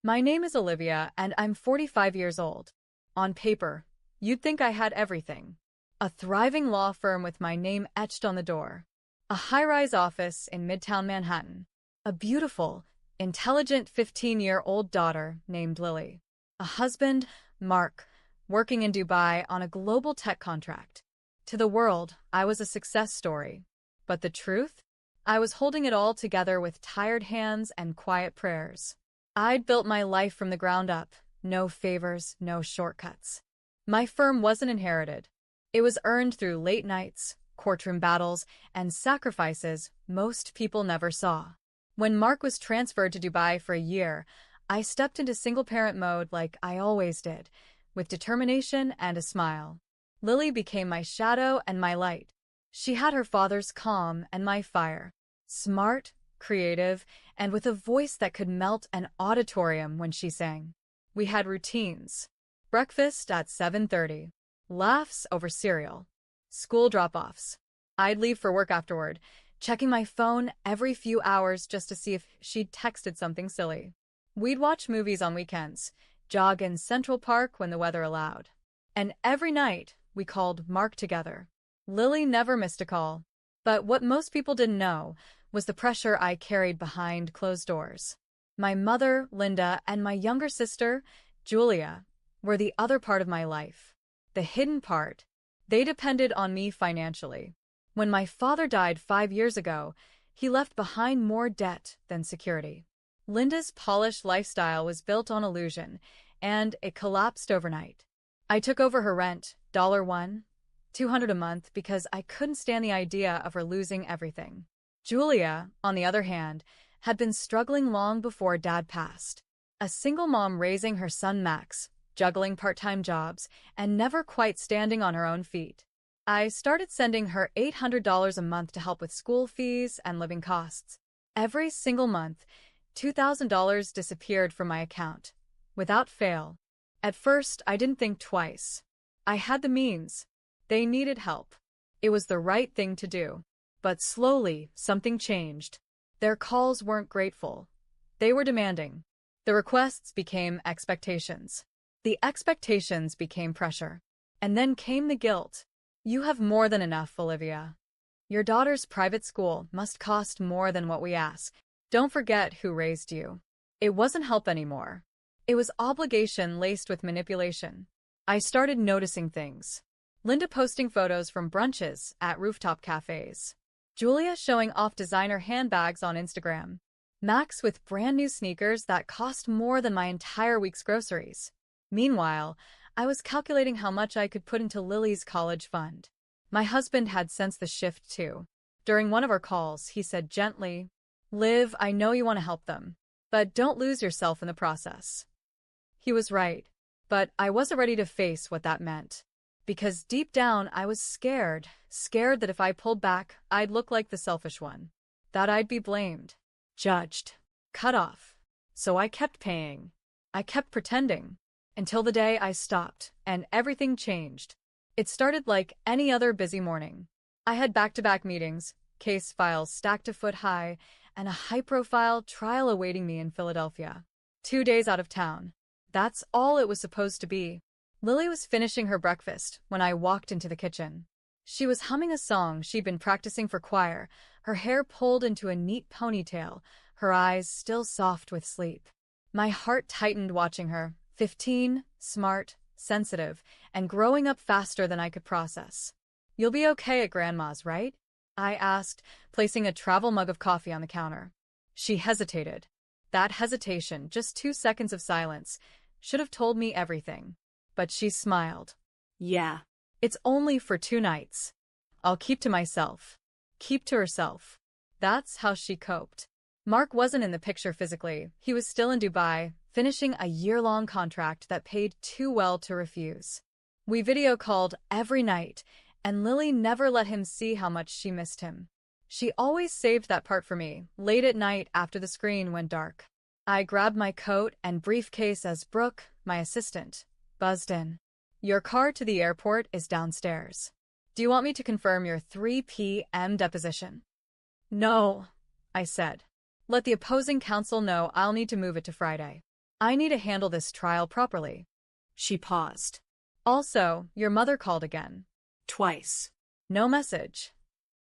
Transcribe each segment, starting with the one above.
My name is Olivia, and I'm 45 years old. On paper, you'd think I had everything. A thriving law firm with my name etched on the door. A high-rise office in Midtown Manhattan. A beautiful, intelligent 15-year-old daughter named Lily. A husband, Mark, working in Dubai on a global tech contract. To the world, I was a success story. But the truth? I was holding it all together with tired hands and quiet prayers. I'd built my life from the ground up. No favors, no shortcuts. My firm wasn't inherited. It was earned through late nights, courtroom battles, and sacrifices most people never saw. When Mark was transferred to Dubai for a year, I stepped into single-parent mode like I always did, with determination and a smile. Lily became my shadow and my light. She had her father's calm and my fire. Smart, creative, and with a voice that could melt an auditorium when she sang. We had routines. Breakfast at 7:30. Laughs over cereal. School drop-offs. I'd leave for work afterward, checking my phone every few hours just to see if she'd texted something silly. We'd watch movies on weekends, jog in Central Park when the weather allowed. And every night, we called Mark together. Lily never missed a call. But what most people didn't know was the pressure I carried behind closed doors. My mother, Linda, and my younger sister, Julia, were the other part of my life. The hidden part. They depended on me financially. When my father died 5 years ago, he left behind more debt than security. Linda's polished lifestyle was built on illusion, and it collapsed overnight. I took over her rent, $1, $200 a month, because I couldn't stand the idea of her losing everything. Julia, on the other hand, had been struggling long before Dad passed. A single mom raising her son Max, juggling part-time jobs, and never quite standing on her own feet. I started sending her $800 a month to help with school fees and living costs. Every single month, $2,000 disappeared from my account, without fail. At first, I didn't think twice. I had the means. They needed help. It was the right thing to do. But slowly, something changed. Their calls weren't grateful. They were demanding. The requests became expectations. The expectations became pressure. And then came the guilt. You have more than enough, Olivia. Your daughter's private school must cost more than what we ask. Don't forget who raised you. It wasn't help anymore. It was obligation laced with manipulation. I started noticing things. Linda posting photos from brunches at rooftop cafes. Julia showing off designer handbags on Instagram. Max with brand new sneakers that cost more than my entire week's groceries. Meanwhile, I was calculating how much I could put into Lily's college fund. My husband had sensed the shift too. During one of our calls, he said gently, "Liv, I know you want to help them, but don't lose yourself in the process." He was right, but I wasn't ready to face what that meant. Because deep down, I was scared that if I pulled back, I'd look like the selfish one. That I'd be blamed, judged, cut off. So I kept paying. I kept pretending. Until the day I stopped, and everything changed. It started like any other busy morning. I had back-to-back meetings, case files stacked a foot high, and a high-profile trial awaiting me in Philadelphia. 2 days out of town. That's all it was supposed to be. Lily was finishing her breakfast when I walked into the kitchen. She was humming a song she'd been practicing for choir, her hair pulled into a neat ponytail, her eyes still soft with sleep. My heart tightened watching her, 15, smart, sensitive, and growing up faster than I could process. "You'll be okay at Grandma's, right?" I asked, placing a travel mug of coffee on the counter. She hesitated. That hesitation, just 2 seconds of silence, should have told me everything. But she smiled. "Yeah. It's only for 2 nights. I'll keep to myself." Keep to herself. That's how she coped. Mark wasn't in the picture physically. He was still in Dubai, finishing a year-long contract that paid too well to refuse. We video called every night, and Lily never let him see how much she missed him. She always saved that part for me, late at night after the screen went dark. I grabbed my coat and briefcase as Brooke, my assistant, buzzed in. "Your car to the airport is downstairs. Do you want me to confirm your 3 p.m. deposition?" "No," I said. "Let the opposing counsel know I'll need to move it to Friday." I need to handle this trial properly. She paused. Also, your mother called again. Twice. No message.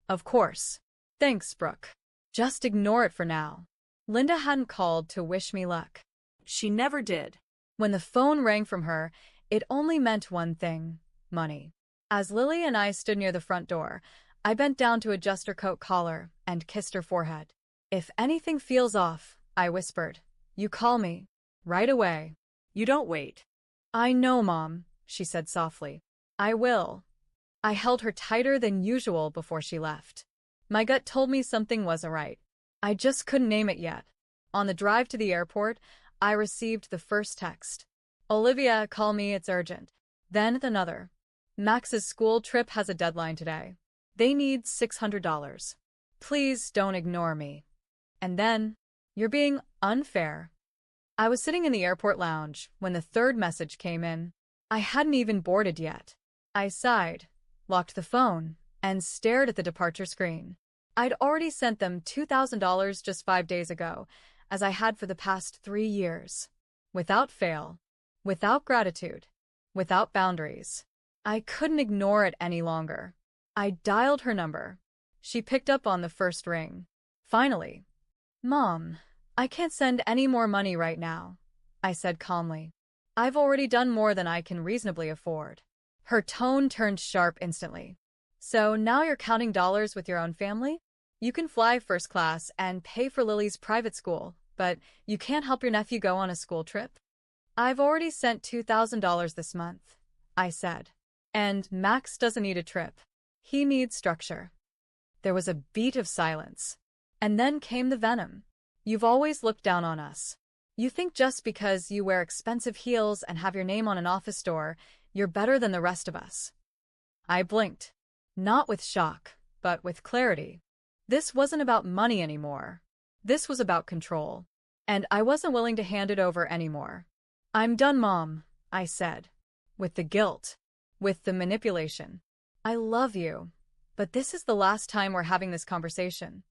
Of course. Thanks, Brooke. Just ignore it for now. Linda hadn't called to wish me luck. She never did. When the phone rang from her, it only meant one thing: money. As Lily and I stood near the front door, I bent down to adjust her coat collar and kissed her forehead. If anything feels off, I whispered, you call me. Right away. You don't wait. I know, Mom, she said softly. I will. I held her tighter than usual before she left. My gut told me something wasn't right. I just couldn't name it yet. On the drive to the airport, I received the first text. Olivia, call me, it's urgent. Then another. Max's school trip has a deadline today. They need $600. Please don't ignore me. And then, you're being unfair. I was sitting in the airport lounge when the third message came in. I hadn't even boarded yet. I sighed, locked the phone, and stared at the departure screen. I'd already sent them $2,000 just 5 days ago, as I had for the past 3 years. Without fail, without gratitude, without boundaries. I couldn't ignore it any longer. I dialed her number. She picked up on the first ring. Finally. Mom, I can't send any more money right now, I said calmly. I've already done more than I can reasonably afford. Her tone turned sharp instantly. So now you're counting dollars with your own family? You can fly first class and pay for Lily's private school, but you can't help your nephew go on a school trip? I've already sent $2,000 this month, I said. And Max doesn't need a trip. He needs structure. There was a beat of silence. And then came the venom. You've always looked down on us. You think just because you wear expensive heels and have your name on an office door, you're better than the rest of us. I blinked. Not with shock, but with clarity. This wasn't about money anymore. This was about control. And I wasn't willing to hand it over anymore. I'm done, Mom, I said. With the guilt. With the manipulation. I love you, but this is the last time we're having this conversation.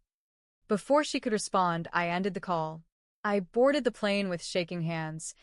Before she could respond, I ended the call. I boarded the plane with shaking hands,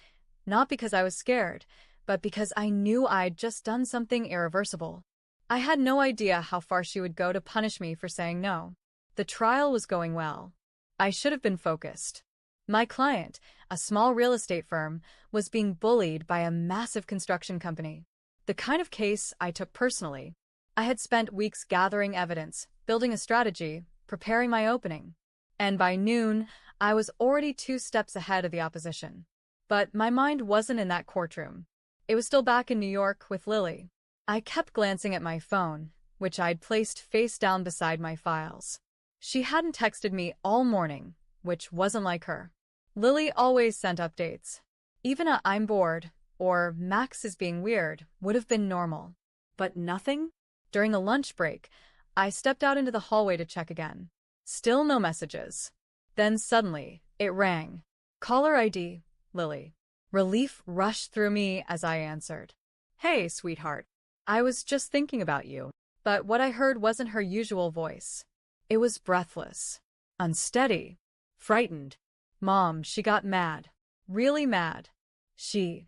not because I was scared, but because I knew I'd just done something irreversible. I had no idea how far she would go to punish me for saying no. The trial was going well. I should have been focused. My client, a small real estate firm, was being bullied by a massive construction company. The kind of case I took personally. I had spent weeks gathering evidence, building a strategy, preparing my opening. And by noon, I was already 2 steps ahead of the opposition. But my mind wasn't in that courtroom. It was still back in New York with Lily. I kept glancing at my phone, which I'd placed face down beside my files. She hadn't texted me all morning, which wasn't like her. Lily always sent updates. Even a "I'm bored" or "Max is being weird" would have been normal. But nothing? During the lunch break, I stepped out into the hallway to check again. Still no messages. Then suddenly, it rang. Caller ID, Lily. Relief rushed through me as I answered. Hey, sweetheart. I was just thinking about you. But what I heard wasn't her usual voice. It was breathless, unsteady, frightened. Mom, she got mad. Really mad. She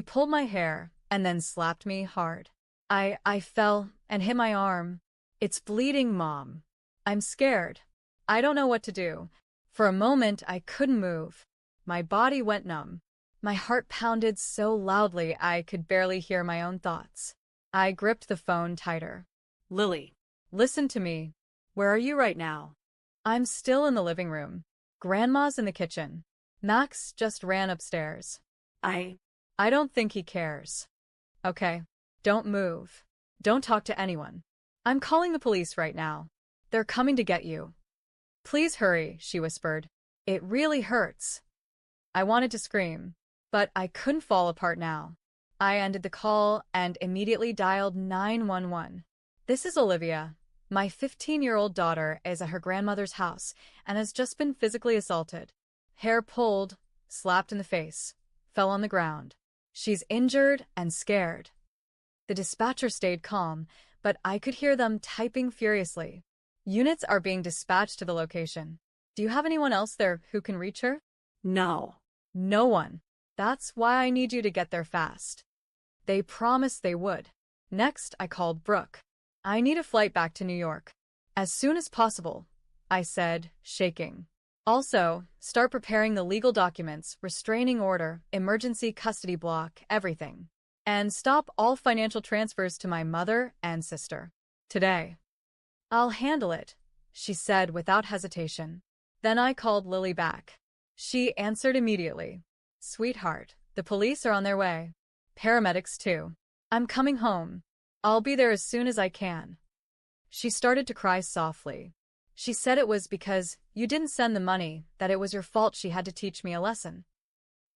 pulled my hair and then slapped me hard. I fell and hit my arm. It's bleeding, Mom. I'm scared. I don't know what to do. For a moment, I couldn't move. My body went numb. My heart pounded so loudly I could barely hear my own thoughts. I gripped the phone tighter. Lily. Listen to me. Where are you right now? I'm still in the living room. Grandma's in the kitchen. Max just ran upstairs. I don't think he cares. Okay. Don't move. Don't talk to anyone. I'm calling the police right now. They're coming to get you. Please hurry, she whispered. It really hurts. I wanted to scream, but I couldn't fall apart now. I ended the call and immediately dialed 911. This is Olivia. My 15-year-old daughter is at her grandmother's house and has just been physically assaulted. Hair pulled, slapped in the face, fell on the ground. She's injured and scared. The dispatcher stayed calm, but I could hear them typing furiously. Units are being dispatched to the location. Do you have anyone else there who can reach her? No. No one. That's why I need you to get there fast. They promised they would. Next, I called Brooke. I need a flight back to New York. As soon as possible, I said, shaking. Also, start preparing the legal documents, restraining order, emergency custody block, everything. And stop all financial transfers to my mother and sister. Today. I'll handle it, she said without hesitation. Then I called Lily back. She answered immediately. Sweetheart, the police are on their way. Paramedics too. I'm coming home. I'll be there as soon as I can. She started to cry softly. She said it was because you didn't send the money, that it was your fault she had to teach me a lesson.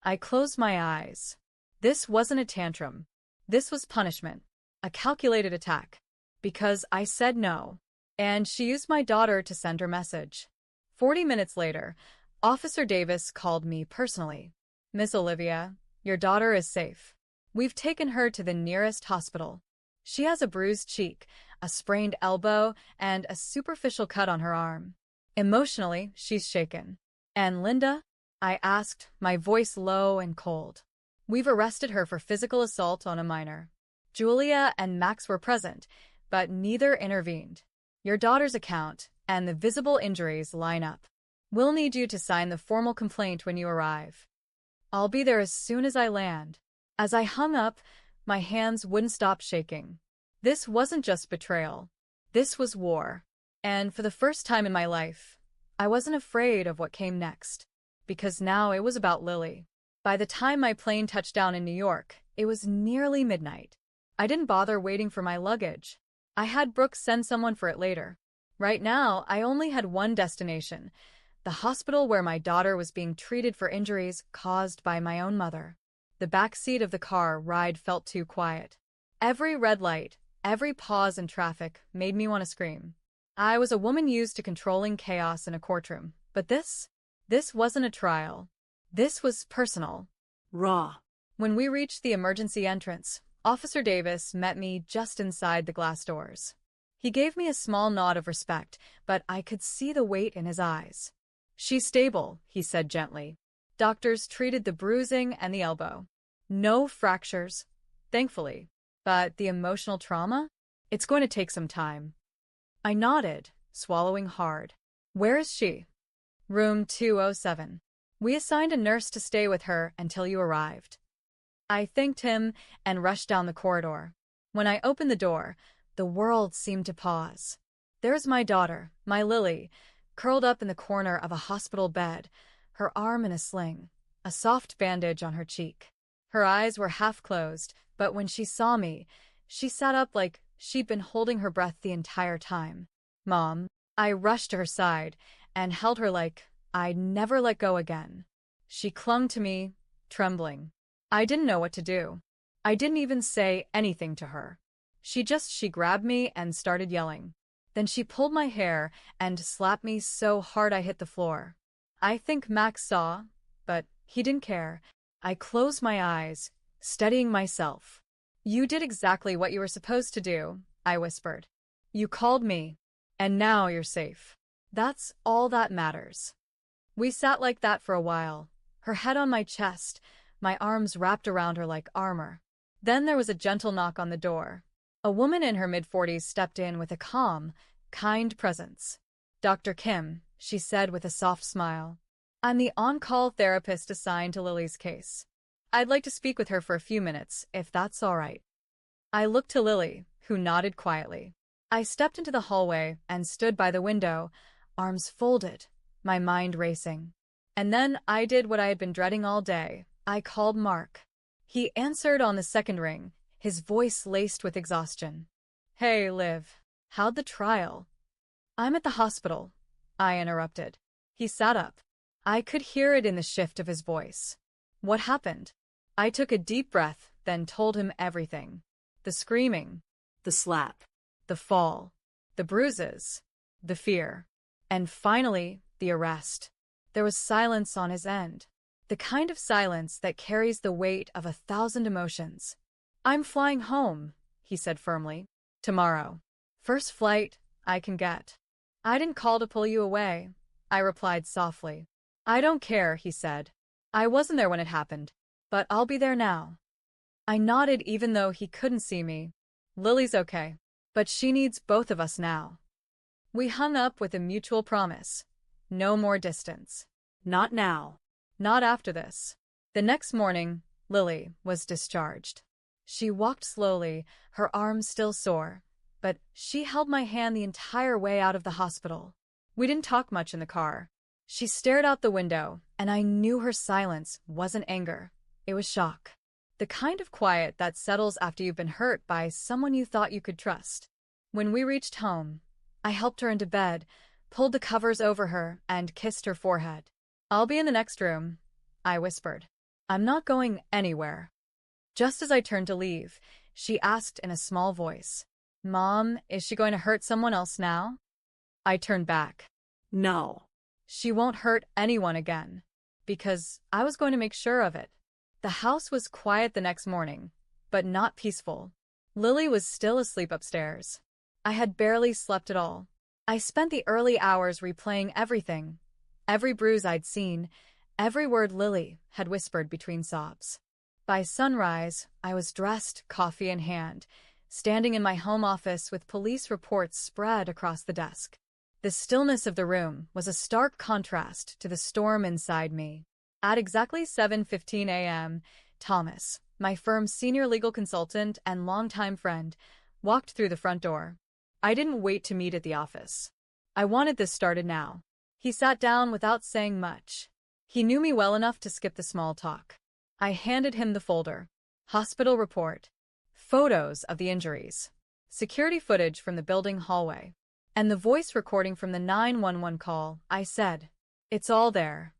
I closed my eyes. This wasn't a tantrum. This was punishment. A calculated attack. Because I said no. And she used my daughter to send her message. 40 minutes later, Officer Davis called me personally. Miss Olivia, your daughter is safe. We've taken her to the nearest hospital. She has a bruised cheek, a sprained elbow, and a superficial cut on her arm. Emotionally, she's shaken. And Linda? I asked, my voice low and cold. We've arrested her for physical assault on a minor. Julia and Max were present, but neither intervened. Your daughter's account and the visible injuries line up. We'll need you to sign the formal complaint when you arrive. I'll be there as soon as I land. As I hung up, my hands wouldn't stop shaking. This wasn't just betrayal. This was war. And for the first time in my life, I wasn't afraid of what came next. Because now it was about Lily. By the time my plane touched down in New York, it was nearly midnight. I didn't bother waiting for my luggage. I had Brooke send someone for it later. Right now, I only had one destination, the hospital where my daughter was being treated for injuries caused by my own mother. The back seat of the car ride felt too quiet. Every red light, every pause in traffic made me want to scream. I was a woman used to controlling chaos in a courtroom, but this wasn't a trial. This was personal. Raw. When we reached the emergency entrance, Officer Davis met me just inside the glass doors. He gave me a small nod of respect, but I could see the weight in his eyes. She's stable, he said gently. Doctors treated the bruising and the elbow. No fractures, thankfully. But the emotional trauma? It's going to take some time. I nodded, swallowing hard. Where is she? Room 207. We assigned a nurse to stay with her until you arrived. I thanked him and rushed down the corridor. When I opened the door, the world seemed to pause. There's my daughter, my Lily, curled up in the corner of a hospital bed, her arm in a sling, a soft bandage on her cheek. Her eyes were half closed, but when she saw me, she sat up like she'd been holding her breath the entire time. Mom, I rushed to her side and held her like I'd never let go again. She clung to me, trembling. I didn't know what to do. I didn't even say anything to her. She grabbed me and started yelling. Then she pulled my hair and slapped me so hard I hit the floor. I think Max saw, but he didn't care. I closed my eyes, steadying myself. You did exactly what you were supposed to do, I whispered. You called me, and now you're safe. That's all that matters. We sat like that for a while, her head on my chest, my arms wrapped around her like armor. Then there was a gentle knock on the door. A woman in her mid-40s stepped in with a calm, kind presence. Dr. Kim, she said with a soft smile. I'm the on-call therapist assigned to Lily's case. I'd like to speak with her for a few minutes, if that's all right. I looked to Lily, who nodded quietly. I stepped into the hallway and stood by the window, arms folded, my mind racing. And then I did what I had been dreading all day. I called Mark. He answered on the second ring, his voice laced with exhaustion. Hey, Liv. How'd the trial? I'm at the hospital, I interrupted. He sat up. I could hear it in the shift of his voice. What happened? I took a deep breath, then told him everything. The screaming. The slap. The fall. The bruises. The fear. And finally, the arrest. There was silence on his end. The kind of silence that carries the weight of 1,000 emotions. I'm flying home, he said firmly. Tomorrow. First flight I can get. I didn't call to pull you away, I replied softly. I don't care, he said. I wasn't there when it happened. but I'll be there now. I nodded even though he couldn't see me. Lily's okay, but she needs both of us now. We hung up with a mutual promise. No more distance. Not now. Not after this. The next morning, Lily was discharged. She walked slowly, her arms still sore, but she held my hand the entire way out of the hospital. We didn't talk much in the car. She stared out the window, and I knew her silence wasn't anger. It was shock. The kind of quiet that settles after you've been hurt by someone you thought you could trust. When we reached home, I helped her into bed, pulled the covers over her, and kissed her forehead. "I'll be in the next room," I whispered. "I'm not going anywhere." Just as I turned to leave, she asked in a small voice, "Mom, is she going to hurt someone else now?" I turned back. No. She won't hurt anyone again, because I was going to make sure of it. The house was quiet the next morning, but not peaceful. Lily was still asleep upstairs. I had barely slept at all. I spent the early hours replaying everything, every bruise I'd seen, every word Lily had whispered between sobs. By sunrise, I was dressed, coffee in hand, standing in my home office with police reports spread across the desk. The stillness of the room was a stark contrast to the storm inside me. At exactly 7:15 a.m., Thomas, my firm's senior legal consultant and longtime friend, walked through the front door. I didn't wait to meet at the office. I wanted this started now. He sat down without saying much. He knew me well enough to skip the small talk. I handed him the folder. Hospital report. Photos of the injuries. Security footage from the building hallway. And the voice recording from the 911 call. I said, "It's all there."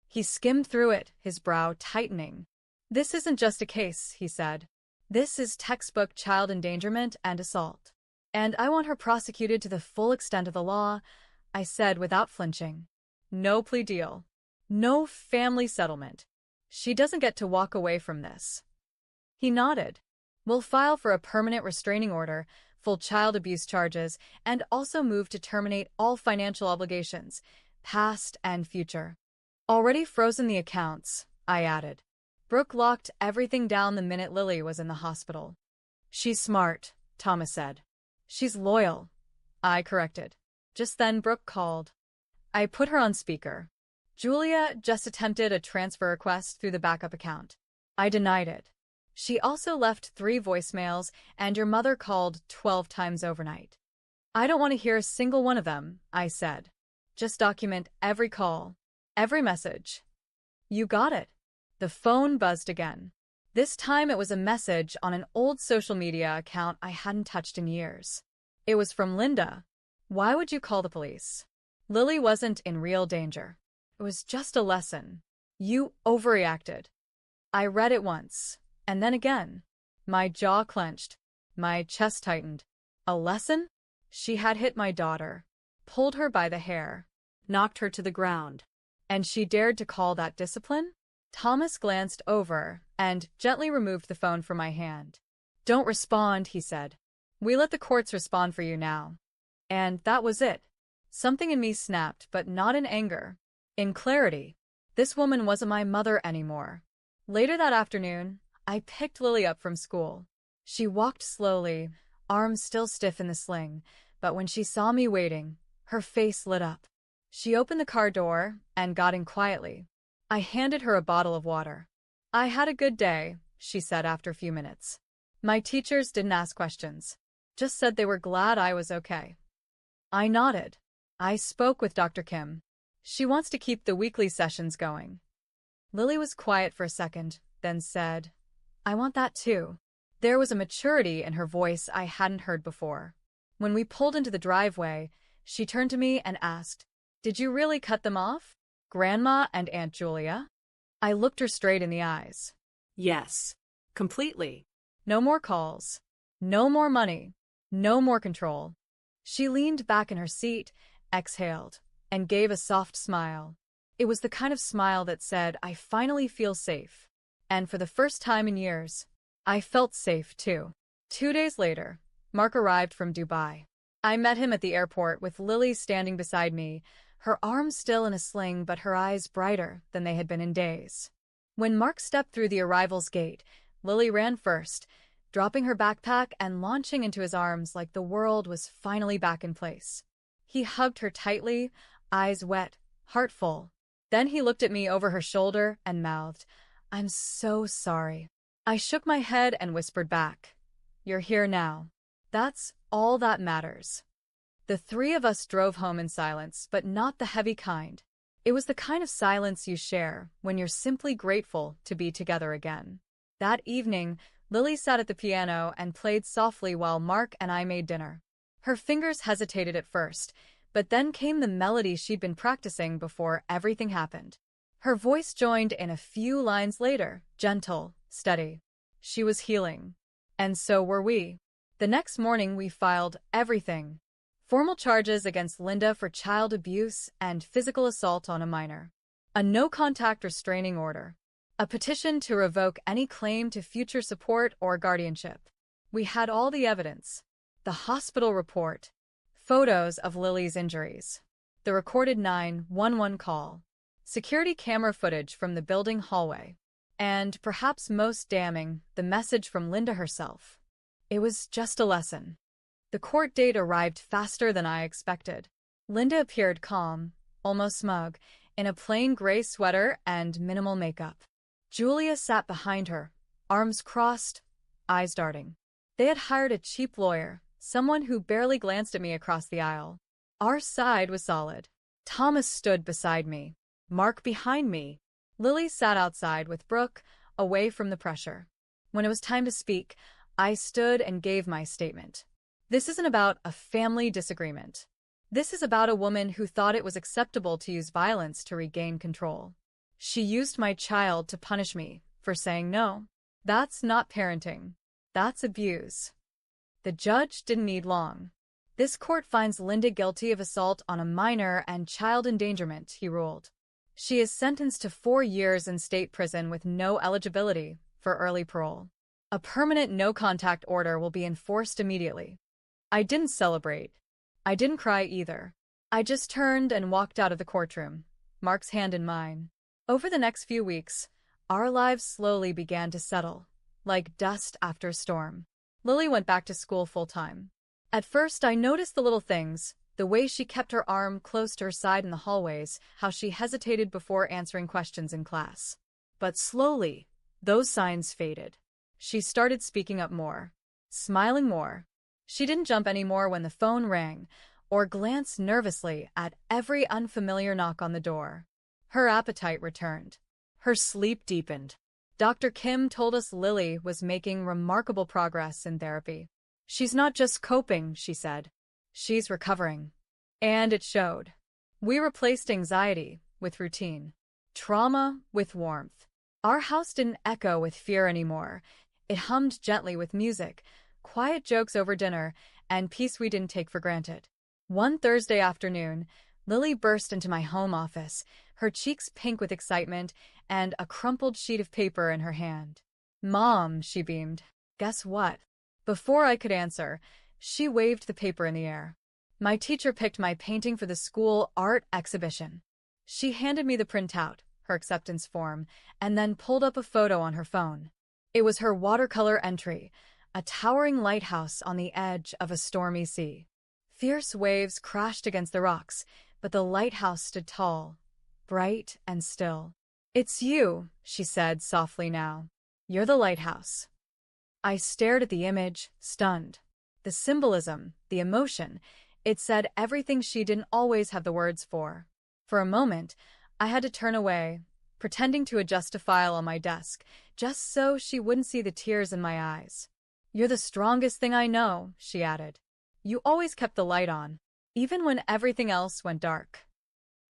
He skimmed through it, his brow tightening. "This isn't just a case," he said. "This is textbook child endangerment and assault. And I want her prosecuted to the full extent of the law," I said without flinching. "No plea deal. No family settlement. She doesn't get to walk away from this." He nodded. "We'll file for a permanent restraining order, full child abuse charges, and also move to terminate all financial obligations, past and future." "Already frozen the accounts," I added. "Brooke locked everything down the minute Lily was in the hospital." "She's smart," Thomas said. "She's loyal," I corrected. Just then Brooke called. I put her on speaker. "Julia just attempted a transfer request through the backup account." I denied it. "She also left 3 voicemails, and your mother called 12 times overnight." "I don't want to hear a single one of them," I said. "Just document every call, every message." "You got it." The phone buzzed again. This time it was a message on an old social media account I hadn't touched in years. It was from Linda. "Why would you call the police? Lily wasn't in real danger. It was just a lesson. You overreacted." I read it once, and then again. My jaw clenched. My chest tightened. A lesson? She had hit my daughter, pulled her by the hair, Knocked her to the ground. and she dared to call that discipline? Thomas glanced over and gently removed the phone from my hand. "Don't respond," he said. "We let the courts respond for you now." And that was it. Something in me snapped, but not in anger. In clarity. This woman wasn't my mother anymore. Later that afternoon, I picked Lily up from school. She walked slowly, arms still stiff in the sling, but when she saw me waiting, her face lit up. She opened the car door and got in quietly. I handed her a bottle of water. "I had a good day," she said after a few minutes. "My teachers didn't ask questions, just said they were glad I was okay." I nodded. "I spoke with Dr. Kim. She wants to keep the weekly sessions going." Lily was quiet for a second, then said, "I want that too." There was a maturity in her voice I hadn't heard before. When we pulled into the driveway, she turned to me and asked, "Did you really cut them off? Grandma and Aunt Julia?" I looked her straight in the eyes. Yes. Completely. No more calls. No more money. No more control. She leaned back in her seat, exhaled, and gave a soft smile. It was the kind of smile that said, "I finally feel safe." And for the first time in years, I felt safe too. 2 days later, Mark arrived from Dubai. I met him at the airport with Lily standing beside me, her arms still in a sling but her eyes brighter than they had been in days. When Mark stepped through the arrivals gate, Lily ran first, dropping her backpack and launching into his arms like the world was finally back in place. He hugged her tightly, eyes wet, heart full. Then he looked at me over her shoulder and mouthed, "I'm so sorry." I shook my head and whispered back, "You're here now. That's all that matters." The three of us drove home in silence, but not the heavy kind. It was the kind of silence you share when you're simply grateful to be together again. That evening, Lily sat at the piano and played softly while Mark and I made dinner. Her fingers hesitated at first, but then came the melody she'd been practicing before everything happened. Her voice joined in a few lines later, gentle, steady. She was healing. And so were we. The next morning we filed everything. Formal charges against Linda for child abuse and physical assault on a minor. A no-contact restraining order. A petition to revoke any claim to future support or guardianship. We had all the evidence. The hospital report. Photos of Lily's injuries. The recorded 911 call. Security camera footage from the building hallway. And, perhaps most damning, the message from Linda herself. It was just a lesson. The court date arrived faster than I expected. Linda appeared calm, almost smug, in a plain gray sweater and minimal makeup. Julia sat behind her, arms crossed, eyes darting. They had hired a cheap lawyer, someone who barely glanced at me across the aisle. Our side was solid. Thomas stood beside me, Mark behind me. Lily sat outside with Brooke, away from the pressure. When it was time to speak, I stood and gave my statement. This isn't about a family disagreement. This is about a woman who thought it was acceptable to use violence to regain control. She used my child to punish me for saying no. That's not parenting. That's abuse. The judge didn't need long. This court finds Linda guilty of assault on a minor and child endangerment, he ruled. She is sentenced to 4 years in state prison with no eligibility for early parole. A permanent no-contact order will be enforced immediately. I didn't celebrate. I didn't cry either. I just turned and walked out of the courtroom, Mark's hand in mine. Over the next few weeks, our lives slowly began to settle, like dust after a storm. Lily went back to school full-time. At first, I noticed the little things, the way she kept her arm close to her side in the hallways, how she hesitated before answering questions in class. But slowly, those signs faded. She started speaking up more, smiling more. She didn't jump anymore when the phone rang, or glance nervously at every unfamiliar knock on the door. Her appetite returned. Her sleep deepened. Dr. Kim told us Lily was making remarkable progress in therapy. She's not just coping, she said. She's recovering. And it showed. We replaced anxiety with routine, trauma with warmth. Our house didn't echo with fear anymore. It hummed gently with music, quiet jokes over dinner, and peace we didn't take for granted. One Thursday afternoon, Lily burst into my home office, her cheeks pink with excitement and a crumpled sheet of paper in her hand. "Mom," she beamed. "Guess what?" Before I could answer, she waved the paper in the air. My teacher picked my painting for the school art exhibition. She handed me the printout, her acceptance form, and then pulled up a photo on her phone. It was her watercolor entry, a towering lighthouse on the edge of a stormy sea. Fierce waves crashed against the rocks, but the lighthouse stood tall, bright and still. "It's you," she said softly now. "You're the lighthouse." I stared at the image, stunned. The symbolism, the emotion, it said everything she didn't always have the words for. For a moment, I had to turn away, pretending to adjust a file on my desk, just so she wouldn't see the tears in my eyes. "You're the strongest thing I know," she added. "You always kept the light on, even when everything else went dark."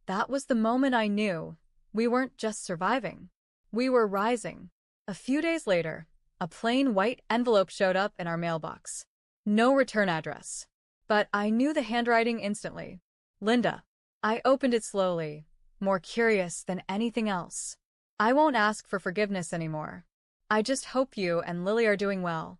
That was the moment I knew we weren't just surviving. We were rising. A few days later, a plain white envelope showed up in our mailbox. No return address. But I knew the handwriting instantly. Linda. I opened it slowly, more curious than anything else. "I won't ask for forgiveness anymore. I just hope you and Lily are doing well."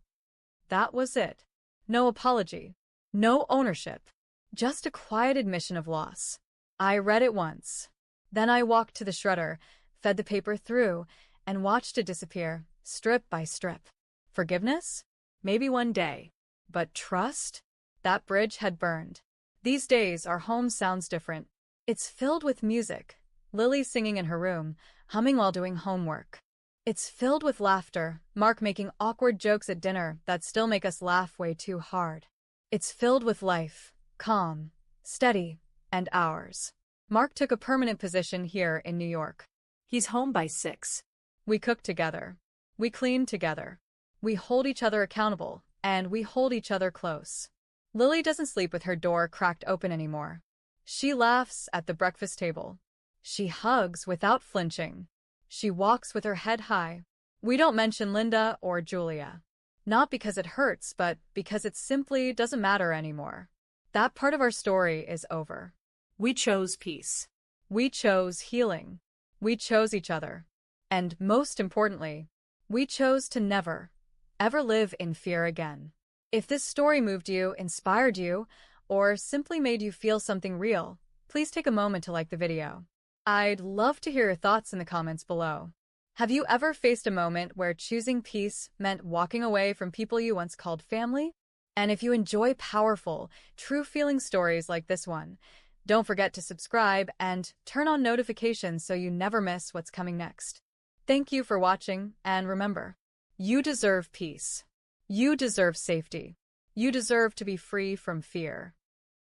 That was it. No apology. No ownership. Just a quiet admission of loss. I read it once. Then I walked to the shredder, fed the paper through, and watched it disappear, strip by strip. Forgiveness? Maybe one day. But trust? That bridge had burned. These days, our home sounds different. It's filled with music, Lily singing in her room, humming while doing homework. It's filled with laughter, Mark making awkward jokes at dinner that still make us laugh way too hard. It's filled with life, calm, steady, and ours. Mark took a permanent position here in New York. He's home by 6. We cook together. We clean together. We hold each other accountable, and we hold each other close. Lily doesn't sleep with her door cracked open anymore. She laughs at the breakfast table. She hugs without flinching. She walks with her head high. We don't mention Linda or Julia. Not because it hurts, but because it simply doesn't matter anymore. That part of our story is over. We chose peace. We chose healing. We chose each other. And most importantly, we chose to never, ever live in fear again. If this story moved you, inspired you, or simply made you feel something real, please take a moment to like the video. I'd love to hear your thoughts in the comments below. Have you ever faced a moment where choosing peace meant walking away from people you once called family? And if you enjoy powerful, true-feeling stories like this one, don't forget to subscribe and turn on notifications so you never miss what's coming next. Thank you for watching, and remember, you deserve peace. You deserve safety. You deserve to be free from fear.